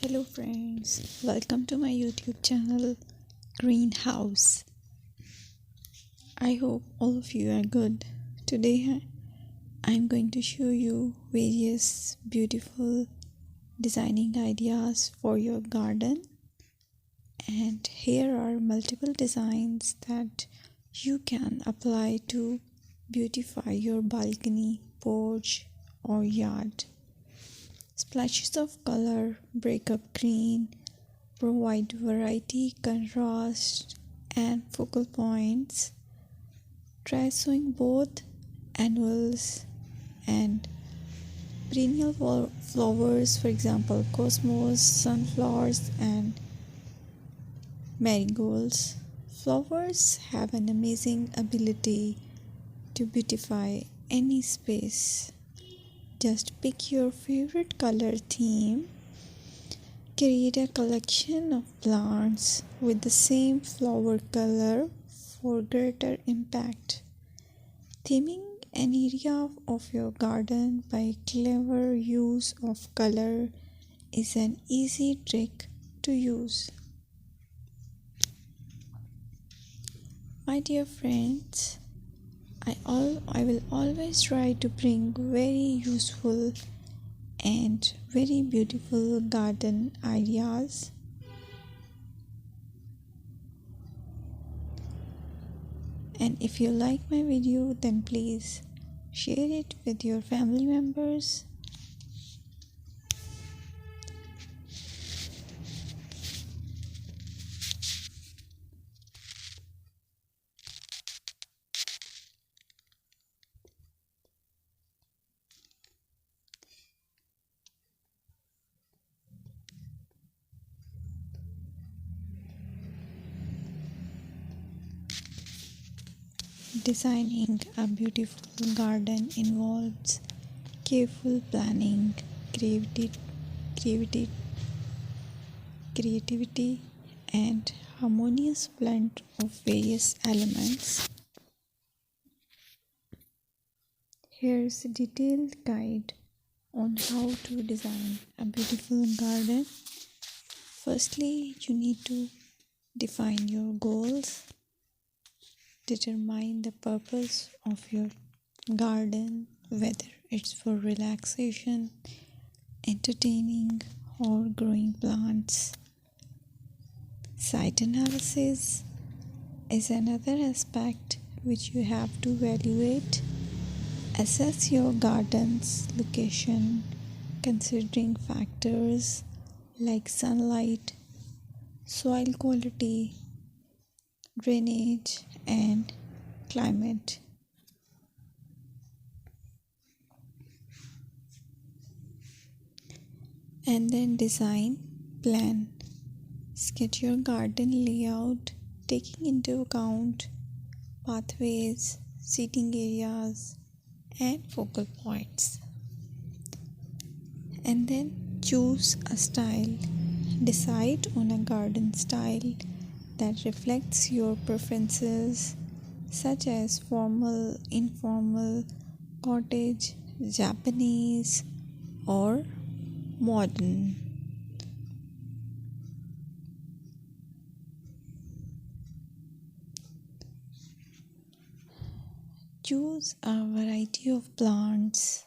Hello friends, welcome to my YouTube channel Greenhouse. I hope all of you are good. Today I'm going to show you various beautiful designing ideas for your garden, and here are multiple designs that you can apply to beautify your balcony, porch or yard. Splashes of color break up green, provide variety, contrast, and focal points. Try sowing both annuals and perennial flowers, for example, cosmos, sunflowers, and marigolds. Flowers have an amazing ability to beautify any space. Just pick your favorite color theme. Create a collection of plants with the same flower color for greater impact. Theming an area of your garden by clever use of color is an easy trick to use. My dear friends, I will always try to bring very useful and very beautiful garden ideas. And if you like my video, then please share it with your family members. Designing a beautiful garden involves careful planning, creativity, creativity, and harmonious blend of various elements. Here's a detailed guide on how to design a beautiful garden. Firstly, you need to define your goals. Determine the purpose of your garden, whether it's for relaxation, entertaining, or growing plants. Site analysis is another aspect which you have to evaluate. Assess your garden's location, considering factors like sunlight, soil quality, drainage, and climate. And then design plan. Sketch your garden layout, taking into account pathways, seating areas, and focal points. And then choose a style. Decide on a garden style that reflects your preferences, such as formal, informal, cottage, Japanese, or modern. Choose a variety of plants,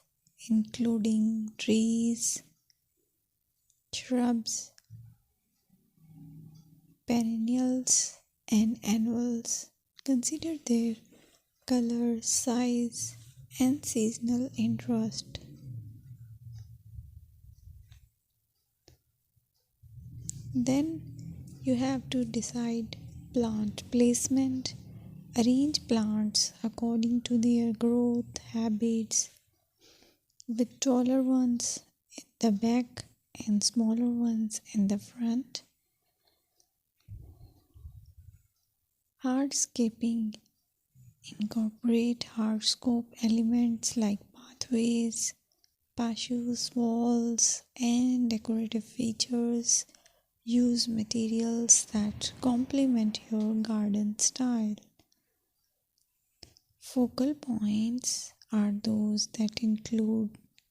including trees, shrubs, perennials, and annuals. Consider their color, size, and seasonal interest. Then you have to decide plant placement. Arrange plants according to their growth habits, with taller ones in the back and smaller ones in the front. Hardscaping. Incorporate hardscape elements like pathways, patios, walls, and decorative features. Use materials that complement your garden style. Focal points are those that include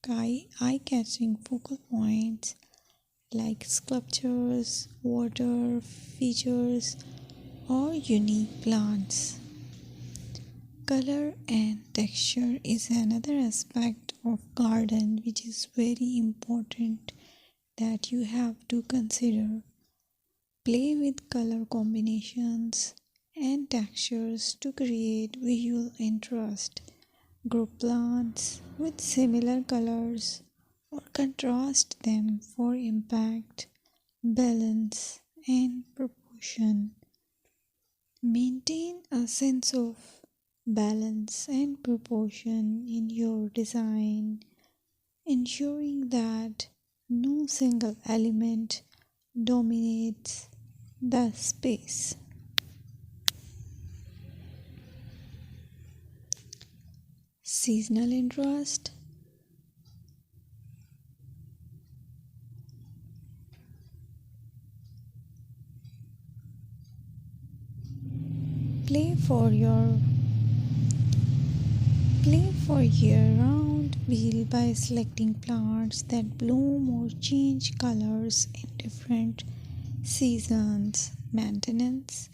eye-catching focal points like sculptures, water features, or unique plants. Color and texture is another aspect of garden which is very important that you have to consider. Play with color combinations and textures to create visual interest. Group plants with similar colors or contrast them for impact, balance, and proportion. Maintain a sense of balance and proportion in your design, ensuring that no single element dominates the space. Seasonal interest. Play for your Play for year-round wheel by selecting plants that bloom or change colors in different seasons. Maintenance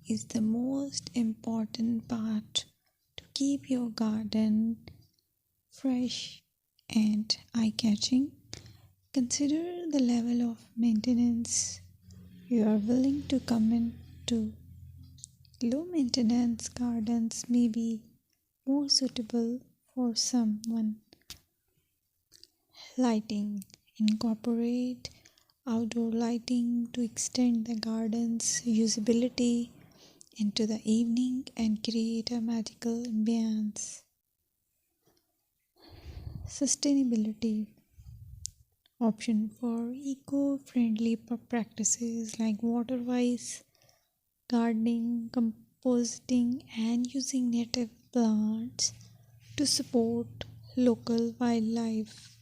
is the most important part to keep your garden fresh and eye-catching. Consider the level of maintenance you are willing to commit to. Low maintenance gardens may be more suitable for someone. Lighting. Incorporate outdoor lighting to extend the garden's usability into the evening and create a magical ambience. Sustainability. Option for eco-friendly practices like water-wise gardening, composting, and using native plants to support local wildlife.